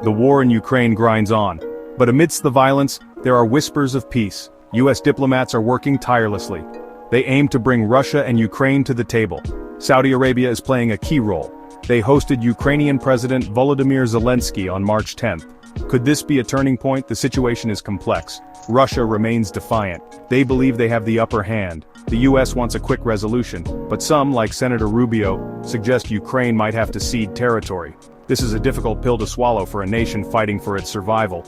The war in Ukraine grinds on. But amidst the violence, there are whispers of peace. US diplomats are working tirelessly. They aim to bring Russia and Ukraine to the table. Saudi Arabia is playing a key role. They hosted Ukrainian President Volodymyr Zelenskyy on March 10th. Could this be a turning point? The situation is complex. Russia remains defiant. They believe they have the upper hand. The US wants a quick resolution, but some, like Senator Rubio, suggest Ukraine might have to cede territory. This is a difficult pill to swallow for a nation fighting for its survival.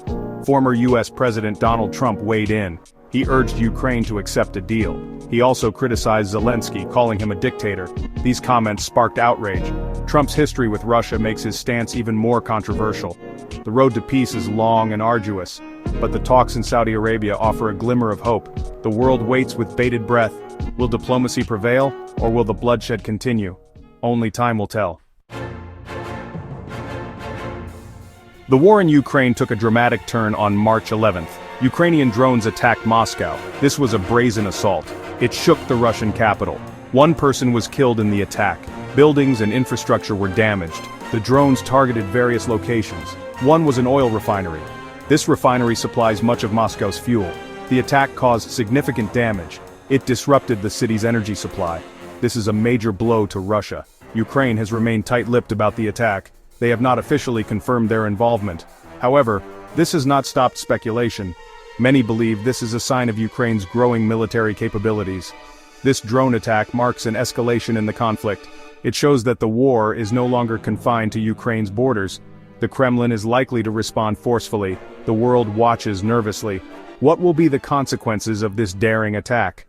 Former US President Donald Trump weighed in. He urged Ukraine to accept a deal. He also criticized Zelenskyy, calling him a dictator. These comments sparked outrage. Trump's history with Russia makes his stance even more controversial. The road to peace is long and arduous, but the talks in Saudi Arabia offer a glimmer of hope. The world waits with bated breath. Will diplomacy prevail, or will the bloodshed continue? Only time will tell. The war in Ukraine took a dramatic turn on March 11th. Ukrainian drones attacked Moscow. This was a brazen assault. It shook the Russian capital. One person was killed in the attack. Buildings and infrastructure were damaged. The drones targeted various locations. One was an oil refinery. This refinery supplies much of Moscow's fuel. The attack caused significant damage. It disrupted the city's energy supply. This is a major blow to Russia. Ukraine has remained tight-lipped about the attack. They have not officially confirmed their involvement. However, this has not stopped speculation. Many believe this is a sign of Ukraine's growing military capabilities. This drone attack marks an escalation in the conflict. It shows that the war is no longer confined to Ukraine's borders. The Kremlin is likely to respond forcefully. The world watches nervously. What will be the consequences of this daring attack?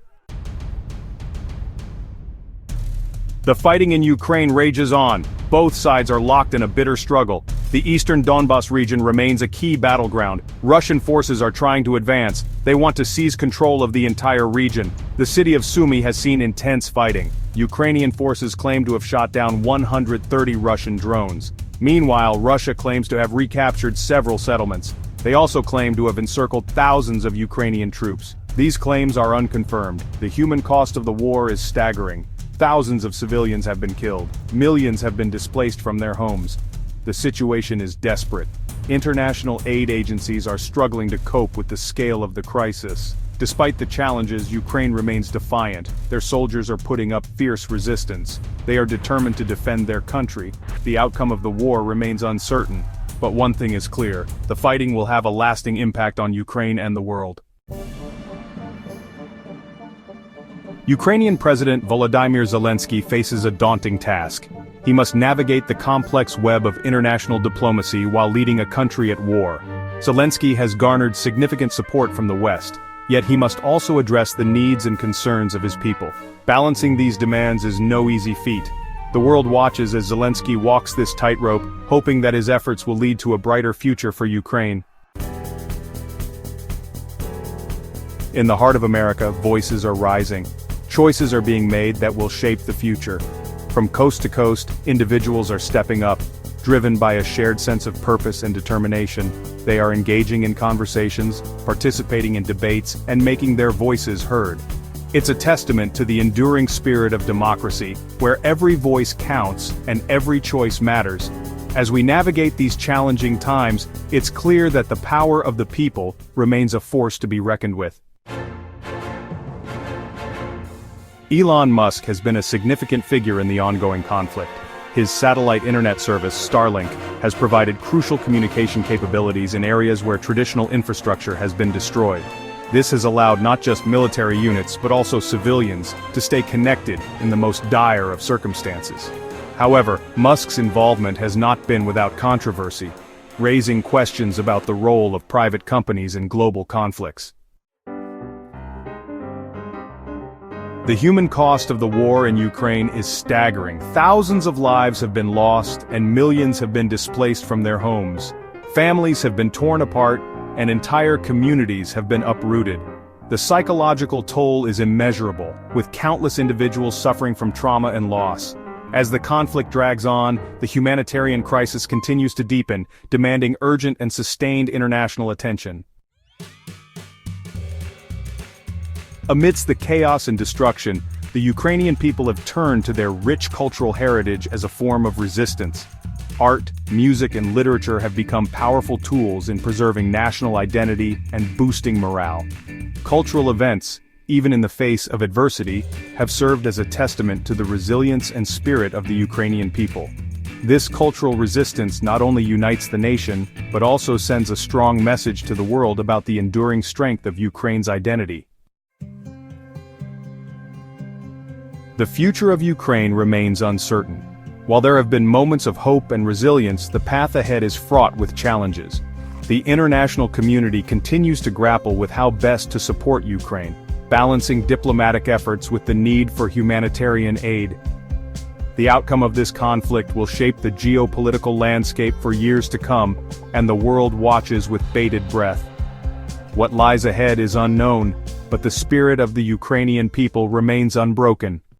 The fighting in Ukraine rages on. Both sides are locked in a bitter struggle. The eastern Donbas region remains a key battleground. Russian forces are trying to advance. They want to seize control of the entire region. The city of Sumy has seen intense fighting. Ukrainian forces claim to have shot down 130 Russian drones. Meanwhile, Russia claims to have recaptured several settlements. They also claim to have encircled thousands of Ukrainian troops. These claims are unconfirmed. The human cost of the war is staggering. Thousands of civilians have been killed. Millions have been displaced from their homes. The situation is desperate. International aid agencies are struggling to cope with the scale of the crisis. Despite the challenges, Ukraine remains defiant. Their soldiers are putting up fierce resistance. They are determined to defend their country. The outcome of the war remains uncertain. But one thing is clear: the fighting will have a lasting impact on Ukraine and the world. Ukrainian President Volodymyr Zelenskyy faces a daunting task. He must navigate the complex web of international diplomacy while leading a country at war. Zelenskyy has garnered significant support from the West, yet he must also address the needs and concerns of his people. Balancing these demands is no easy feat. The world watches as Zelenskyy walks this tightrope, hoping that his efforts will lead to a brighter future for Ukraine. In the heart of America, voices are rising. Choices are being made that will shape the future. From coast to coast, individuals are stepping up, driven by a shared sense of purpose and determination. They are engaging in conversations, participating in debates, and making their voices heard. It's a testament to the enduring spirit of democracy, where every voice counts and every choice matters. As we navigate these challenging times, it's clear that the power of the people remains a force to be reckoned with. Elon Musk has been a significant figure in the ongoing conflict. His satellite internet service, Starlink, has provided crucial communication capabilities in areas where traditional infrastructure has been destroyed. This has allowed not just military units but also civilians to stay connected in the most dire of circumstances. However, Musk's involvement has not been without controversy, raising questions about the role of private companies in global conflicts. The human cost of the war in Ukraine is staggering. Thousands of lives have been lost and millions have been displaced from their homes. Families have been torn apart and entire communities have been uprooted. The psychological toll is immeasurable, with countless individuals suffering from trauma and loss. As the conflict drags on, the humanitarian crisis continues to deepen, demanding urgent and sustained international attention. Amidst the chaos and destruction, the Ukrainian people have turned to their rich cultural heritage as a form of resistance. Art, music, and literature have become powerful tools in preserving national identity and boosting morale. Cultural events, even in the face of adversity, have served as a testament to the resilience and spirit of the Ukrainian people. This cultural resistance not only unites the nation, but also sends a strong message to the world about the enduring strength of Ukraine's identity. The future of Ukraine remains uncertain. While there have been moments of hope and resilience, the path ahead is fraught with challenges. The international community continues to grapple with how best to support Ukraine, balancing diplomatic efforts with the need for humanitarian aid. The outcome of this conflict will shape the geopolitical landscape for years to come, and the world watches with bated breath. What lies ahead is unknown, but the spirit of the Ukrainian people remains unbroken.